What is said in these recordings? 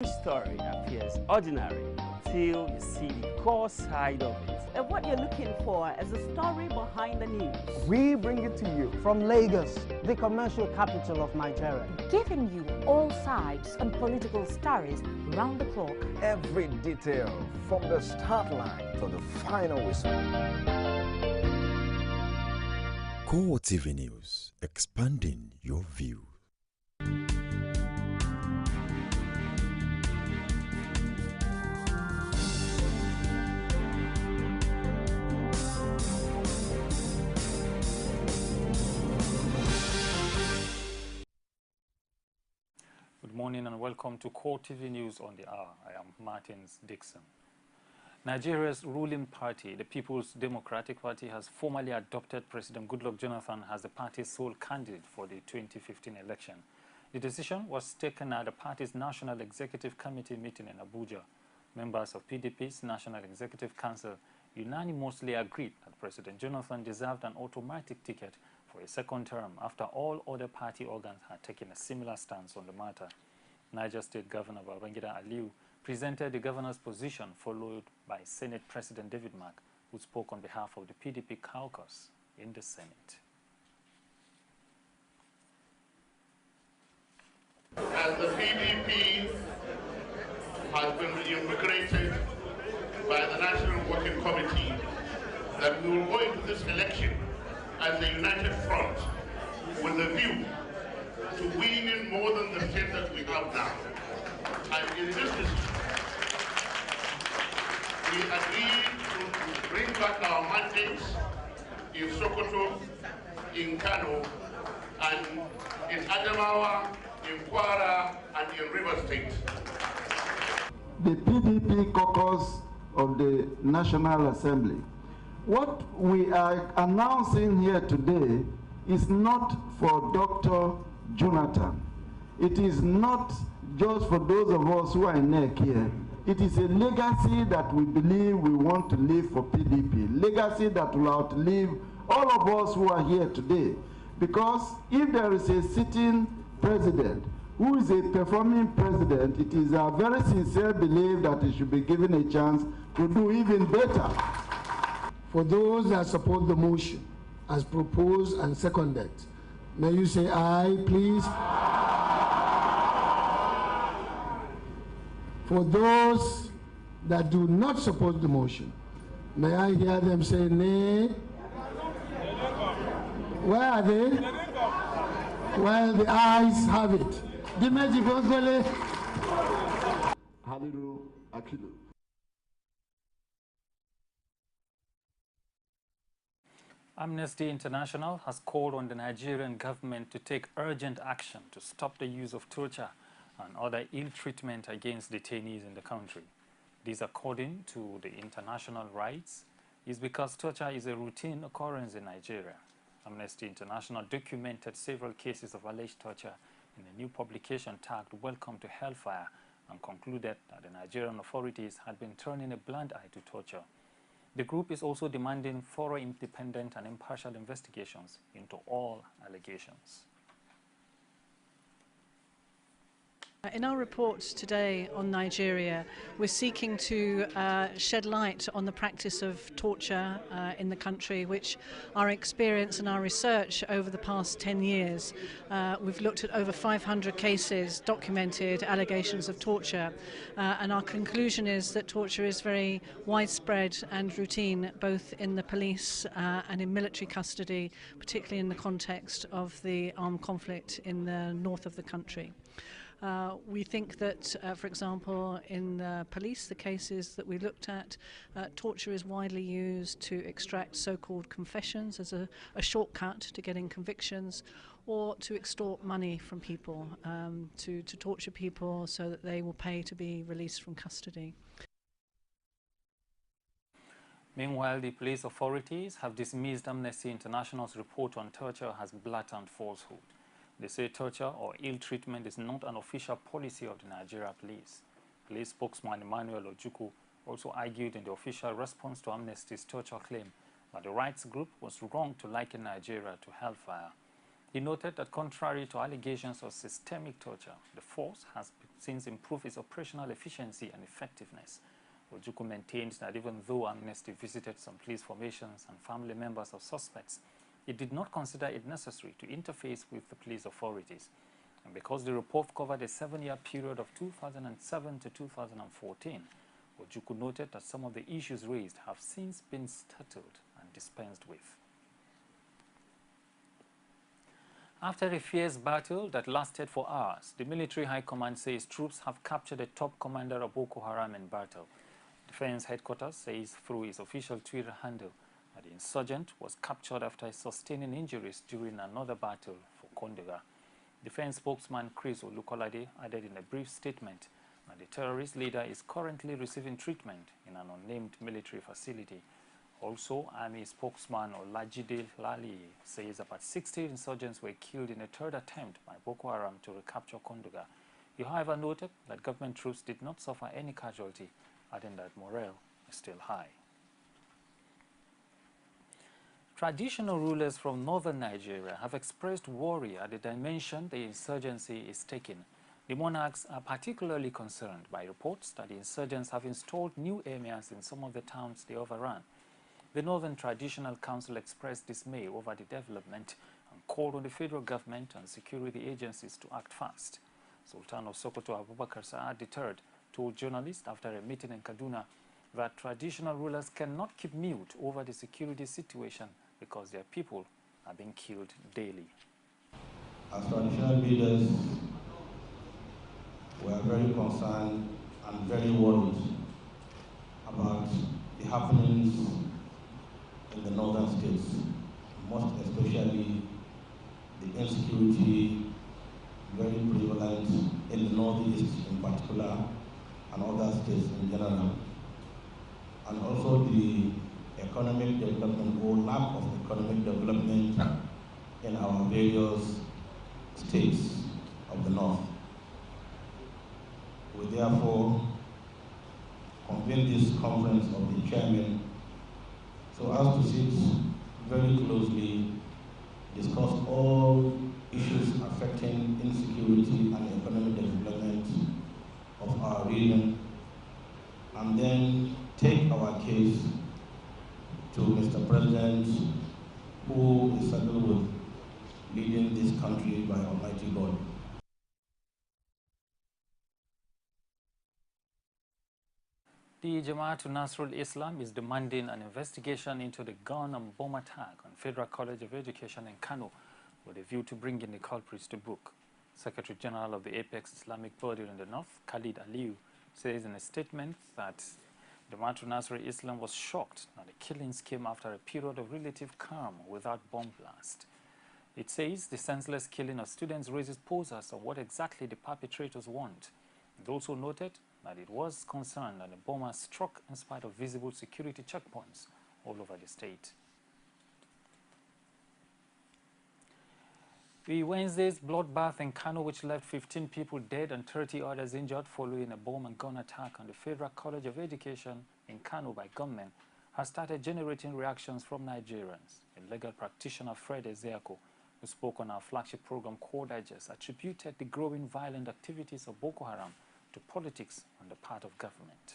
Story appears ordinary until you see the core side of it. And what you're looking for is a story behind the news. We bring it to you from Lagos, the commercial capital of Nigeria. Giving you all sides and political stories round the clock. Every detail from the start line to the final whistle. CoreTV News, expanding your view. Good morning and welcome to CoreTV News on the Hour. I am Martins Dixon. Nigeria's ruling party, the People's Democratic Party, has formally adopted President Goodluck Jonathan as the party's sole candidate for the 2015 election. The decision was taken at the party's National Executive Committee meeting in Abuja. Members of PDP's National Executive Council unanimously agreed that President Jonathan deserved an automatic ticket for a second term after all other party organs had taken a similar stance on the matter. Niger State Governor Babangida Aliyu presented the governor's position, followed by Senate President David Mark, who spoke on behalf of the PDP caucus in the Senate. As the PDP has been reinvigorated by the National Working Committee, that we will go into this election as a united front with a view to winning more than the state that we have now. And in this decision, we agreed to bring back our mandates in Sokoto, in Kano, and in Adamawa, in Kwara, and in River State. The PDP caucus of the National Assembly. What we are announcing here today is not for Dr. Jonathan. It is not just for those of us who are in NEC here. It is a legacy that we believe we want to leave for PDP. Legacy that will outlive all of us who are here today. Because if there is a sitting president who is a performing president, it is our very sincere belief that he should be given a chance to do even better. For those that support the motion as proposed and seconded, may you say aye, please? For those that do not support the motion, may I hear them say nay? Where are they? Well, the ayes have it. Dimeji Gongole. Haliru Akilu. Amnesty International has called on the Nigerian government to take urgent action to stop the use of torture and other ill treatment against detainees in the country. This, according to the international rights, is because torture is a routine occurrence in Nigeria. Amnesty International documented several cases of alleged torture in a new publication tagged Welcome to Hellfire and concluded that the Nigerian authorities had been turning a blind eye to torture. The group is also demanding thorough, independent and impartial investigations into all allegations. In our report today on Nigeria, we're seeking to shed light on the practice of torture in the country, which our experience and our research over the past 10 years, we've looked at over 500 cases, documented allegations of torture, and our conclusion is that torture is very widespread and routine, both in the police and in military custody, particularly in the context of the armed conflict in the north of the country. We think that, for example, in the police, the cases that we looked at, torture is widely used to extract so-called confessions as a shortcut to getting convictions, or to extort money from people, to torture people so that they will pay to be released from custody. Meanwhile, the police authorities have dismissed Amnesty International's report on torture as blatant falsehood. They say torture or ill treatment is not an official policy of the Nigeria police. Police spokesman Emmanuel Ojukwu also argued in the official response to Amnesty's torture claim that the rights group was wrong to liken Nigeria to hellfire. He noted that contrary to allegations of systemic torture, the force has since improved its operational efficiency and effectiveness. Ojukwu maintained that even though Amnesty visited some police formations and family members of suspects, it did not consider it necessary to interface with the police authorities. And because the report covered a 7-year period of 2007 to 2014, Ojukwu noted that some of the issues raised have since been settled and dispensed with. After a fierce battle that lasted for hours, the military high command says troops have captured the top commander of Boko Haram in battle. Defense headquarters says through its official Twitter handle that the insurgent was captured after sustaining injuries during another battle for Kondoga. Defense spokesman Chris Olukolade added in a brief statement that the terrorist leader is currently receiving treatment in an unnamed military facility. Also, Army spokesman Olajide Lali says about 60 insurgents were killed in a third attempt by Boko Haram to recapture Kondoga. He, however, noted that government troops did not suffer any casualty, adding that morale is still high. Traditional rulers from northern Nigeria have expressed worry at the dimension the insurgency is taking. The monarchs are particularly concerned by reports that the insurgents have installed new emirs in some of the towns they overran. The Northern Traditional Council expressed dismay over the development and called on the federal government and security agencies to act fast. Sultan of Sokoto Abubakar Sa'ad III told journalists after a meeting in Kaduna that traditional rulers cannot keep mute over the security situation because their people are being killed daily. As traditional leaders, we are very concerned and very worried about the happenings in the northern states, most especially the insecurity very prevalent in the northeast in particular and other states in general, and also the economic development or lack of economic development in our various states of the north. We therefore convened this conference of the chairman so as to sit very closely, discuss all issues affecting insecurity and economic development of our region, and then take our case to Mr. President, who is saddled with leading this country by Almighty God. The Jamaatul Nasrul Islam is demanding an investigation into the gun and bomb attack on Federal College of Education in Kano with a view to bringing the culprits to book. Secretary General of the Apex Islamic Body in the North, Khalid Aliu, says in a statement that Jamaatul Nasrul Islam was shocked that the killings came after a period of relative calm without bomb blast. It says the senseless killing of students raises posers of what exactly the perpetrators want. It also noted that it was concerned that the bomber struck in spite of visible security checkpoints all over the state. The Wednesday's bloodbath in Kano, which left 15 people dead and 30 others injured following a bomb and gun attack on the Federal College of Education in Kano by gunmen, has started generating reactions from Nigerians. A legal practitioner, Fred Ezeako, who spoke on our flagship program, Core Digest, attributed the growing violent activities of Boko Haram to politics on the part of government.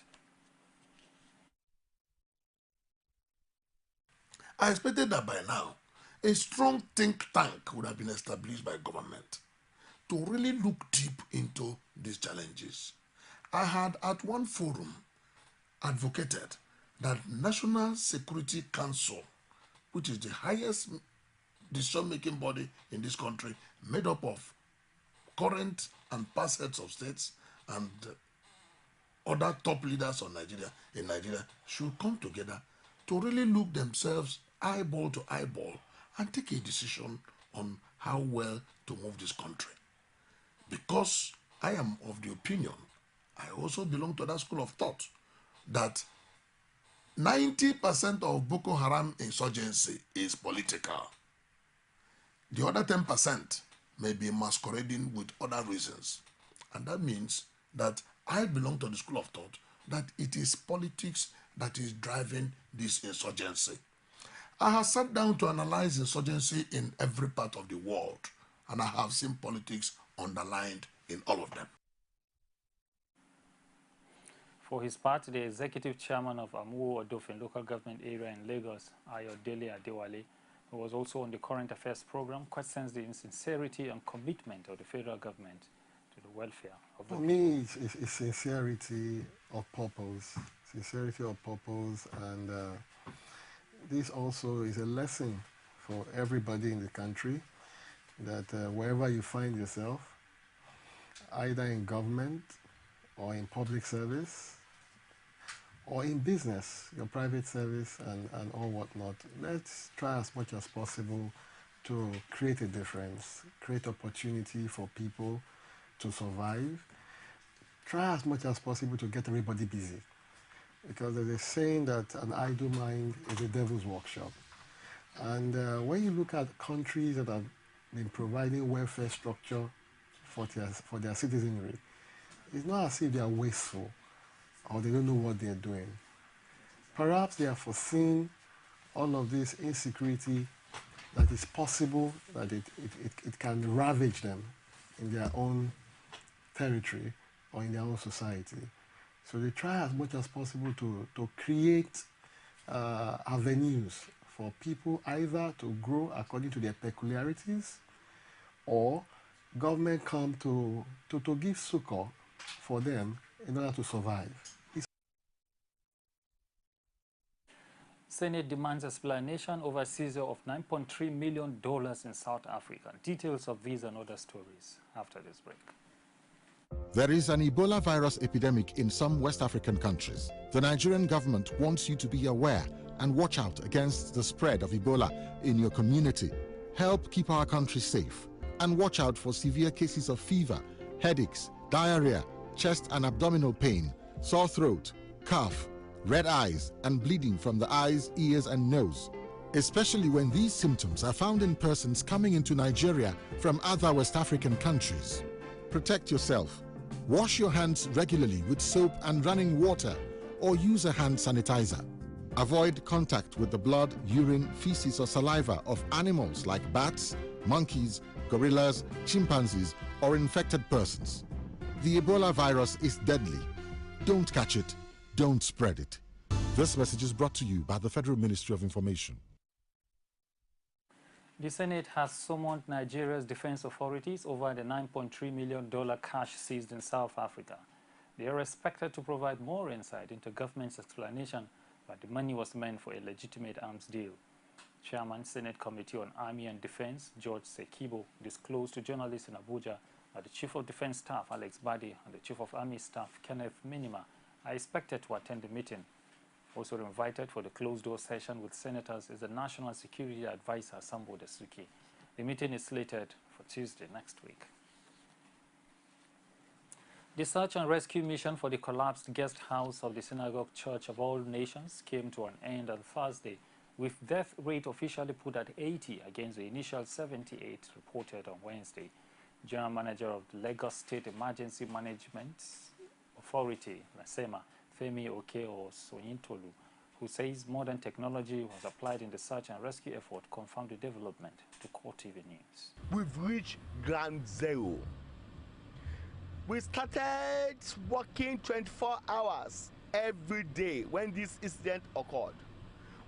I expected that by now, a strong think tank would have been established by government to really look deep into these challenges. I had at one forum advocated that National Security Council, which is the highest decision-making body in this country, made up of current and past heads of states and other top leaders of Nigeria, should come together to really look themselves eyeball to eyeball and take a decision on how well to move this country. Because I am of the opinion, I also belong to that school of thought, that 90% of Boko Haram insurgency is political. The other 10% may be masquerading with other reasons. And that means that I belong to the school of thought that it is politics that is driving this insurgency. I have sat down to analyze insurgency in every part of the world, and I have seen politics underlined in all of them. For his part, the executive chairman of Amuwo Odofin local government area in Lagos, Ayodele Adewale, who was also on the current affairs program, questions the insincerity and commitment of the federal government to the welfare of the people. For me, it's sincerity of purpose. Sincerity of purpose, and this also is a lesson for everybody in the country that wherever you find yourself, either in government or in public service or in business, your private service and all whatnot, let's try as much as possible to create a difference, create opportunity for people to survive. Try as much as possible to get everybody busy, because there's a saying that an idle mind is a devil's workshop. And when you look at countries that have been providing welfare structure for their citizenry, it's not as if they are wasteful or they don't know what they're doing. Perhaps they have foreseen all of this insecurity, that it's possible that it can ravage them in their own territory or in their own society. So they try as much as possible to create avenues for people either to grow according to their peculiarities, or government come to give succor for them in order to survive. Senate demands explanation over seizure of $9.3 million in South Africa. Details of these and other stories after this break. There is an Ebola virus epidemic in some West African countries. The Nigerian government wants you to be aware and watch out against the spread of Ebola in your community. Help keep our country safe and watch out for severe cases of fever, headaches, diarrhea, chest and abdominal pain, sore throat, cough, red eyes, and bleeding from the eyes, ears, and nose, especially when these symptoms are found in persons coming into Nigeria from other West African countries. Protect yourself. Wash your hands regularly with soap and running water, or use a hand sanitizer. Avoid contact with the blood, urine, feces, or saliva of animals like bats, monkeys, gorillas, chimpanzees, or infected persons. The Ebola virus is deadly. Don't catch it. Don't spread it. This message is brought to you by the Federal Ministry of Information. The Senate has summoned Nigeria's defense authorities over the $9.3 million cash seized in South Africa. They are expected to provide more insight into government's explanation that the money was meant for a legitimate arms deal. Chairman, Senate Committee on Army and Defense, George Sekibo, disclosed to journalists in Abuja that the Chief of Defense Staff, Alex Badi, and the Chief of Army Staff, Kenneth Minima, are expected to attend the meeting. Also invited for the closed-door session with senators is the National Security Advisor, Sambo Desuki. The meeting is slated for Tuesday next week. The search and rescue mission for the collapsed guest house of the Synagogue Church of All Nations came to an end on Thursday, with death rate officially put at 80 against the initial 78 reported on Wednesday. General Manager of the Lagos State Emergency Management Authority, LASEMA, Femi Okeo Soyintolu, who says modern technology was applied in the search and rescue effort, confirmed the development to CoreTV News. We've reached ground zero. We started working 24 hours every day when this incident occurred.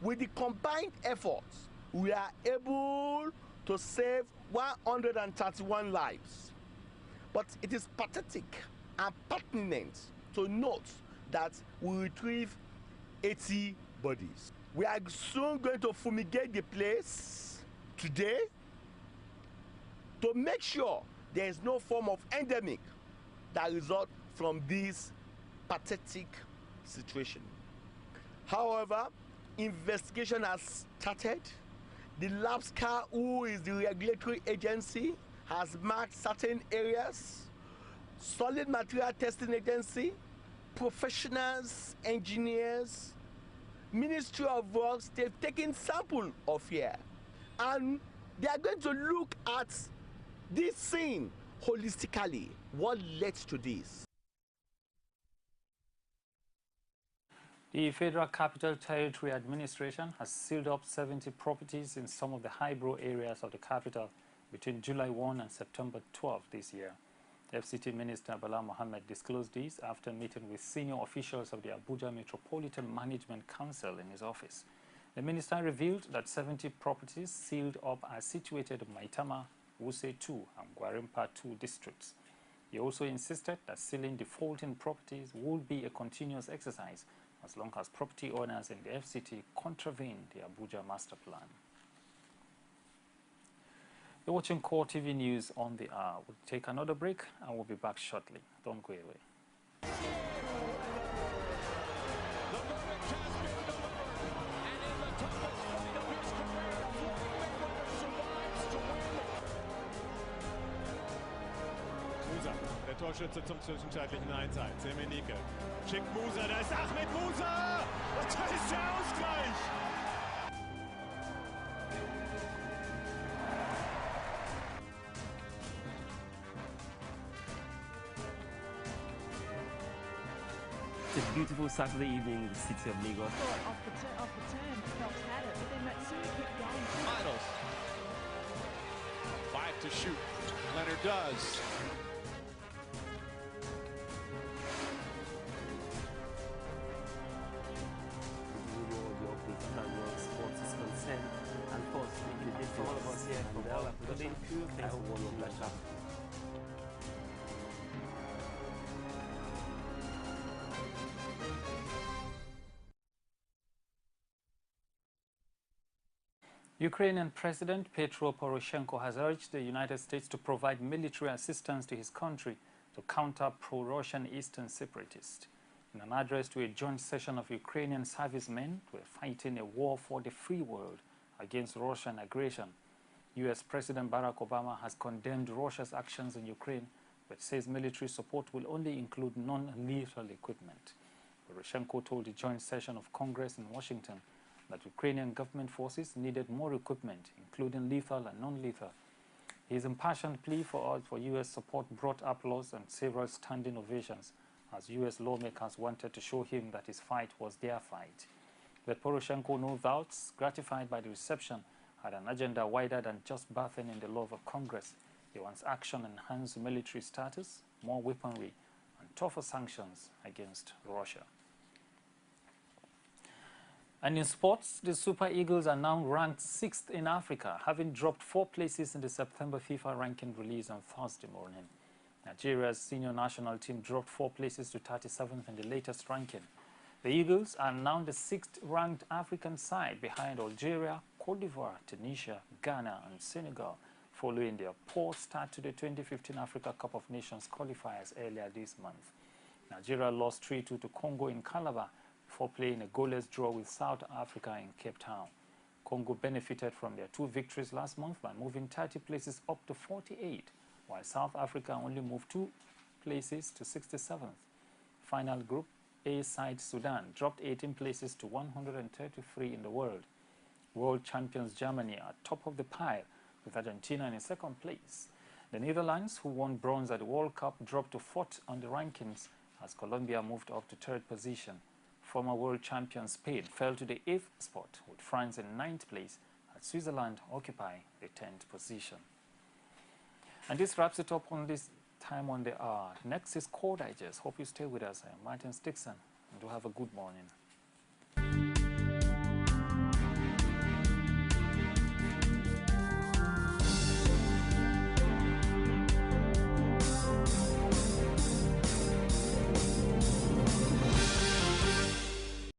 With the combined efforts, we are able to save 131 lives. But it is pathetic and pertinent to note that we retrieve 80 bodies. We are soon going to fumigate the place today to make sure there is no form of endemic that results from this pathetic situation. However, investigation has started. The LAPSCA, who is the regulatory agency, has marked certain areas. Solid Material Testing Agency, professionals, engineers, Ministry of Works, they've taken sample of here. And they are going to look at this scene holistically. What led to this? The Federal Capital Territory Administration has sealed up 70 properties in some of the highbrow areas of the capital between July 1 and September 12 this year. FCT Minister Bala Mohammed disclosed this after meeting with senior officials of the Abuja Metropolitan Management Council in his office. The minister revealed that 70 properties sealed up are situated in Maitama, Wuse 2 and Gwarimpa 2 districts. He also insisted that sealing defaulting properties would be a continuous exercise as long as property owners in the FCT contravene the Abuja Master Plan. You're watching CoreTV News on the Hour. We'll take another break and we'll be back shortly. Don't go away. Der Torschütze zum zwischenzeitlichen 1:1. Semenike schickt Musa, da ist Ahmed Musa! Und das ist der Ausgleich! It's a beautiful Saturday evening in the city of Lagos. Off the turn, Phelps had it, but then Matsui kept going. Finals. 5 to shoot. Leonard does. And of course, making a difference for all of us here from all our production crew. Thanks for watching the show. Ukrainian President Petro Poroshenko has urged the United States to provide military assistance to his country to counter pro-Russian Eastern separatists. In an address to a joint session of Ukrainian servicemen who are fighting a war for the free world against Russian aggression, U.S. President Barack Obama has condemned Russia's actions in Ukraine, but says military support will only include non-lethal equipment. Poroshenko told the joint session of Congress in Washington that Ukrainian government forces needed more equipment, including lethal and non-lethal. His impassioned plea for U.S. support brought applause and several standing ovations, as U.S. lawmakers wanted to show him that his fight was their fight. But Poroshenko, no doubts, gratified by the reception, had an agenda wider than just bathing in the love of Congress. He wants action enhanced military status, more weaponry, and tougher sanctions against Russia. And in sports, the Super Eagles are now ranked 6th in Africa, having dropped 4 places in the September FIFA ranking release on Thursday morning. Nigeria's senior national team dropped 4 places to 37th in the latest ranking. The Eagles are now the 6th ranked African side behind Algeria, Cote d'Ivoire, Tunisia, Ghana and Senegal, following their poor start to the 2015 Africa Cup of Nations qualifiers earlier this month. Nigeria lost 3-2 to Congo in Calabar before playing a goalless draw with South Africa in Cape Town. Congo benefited from their 2 victories last month by moving 30 places up to 48, while South Africa only moved 2 places to 67th. Final Group A side Sudan dropped 18 places to 133 in the world. World champions Germany are top of the pile, with Argentina in 2nd place. The Netherlands, who won bronze at the World Cup, dropped to 4th on the rankings as Colombia moved up to 3rd position. Former world champion Spain fell to the 8th spot, with France in 9th place, as Switzerland occupy the 10th position. And this wraps it up on this time on the hour. Next is Core Digest. Hope you stay with us. I am Martin Dixon, and do have a good morning.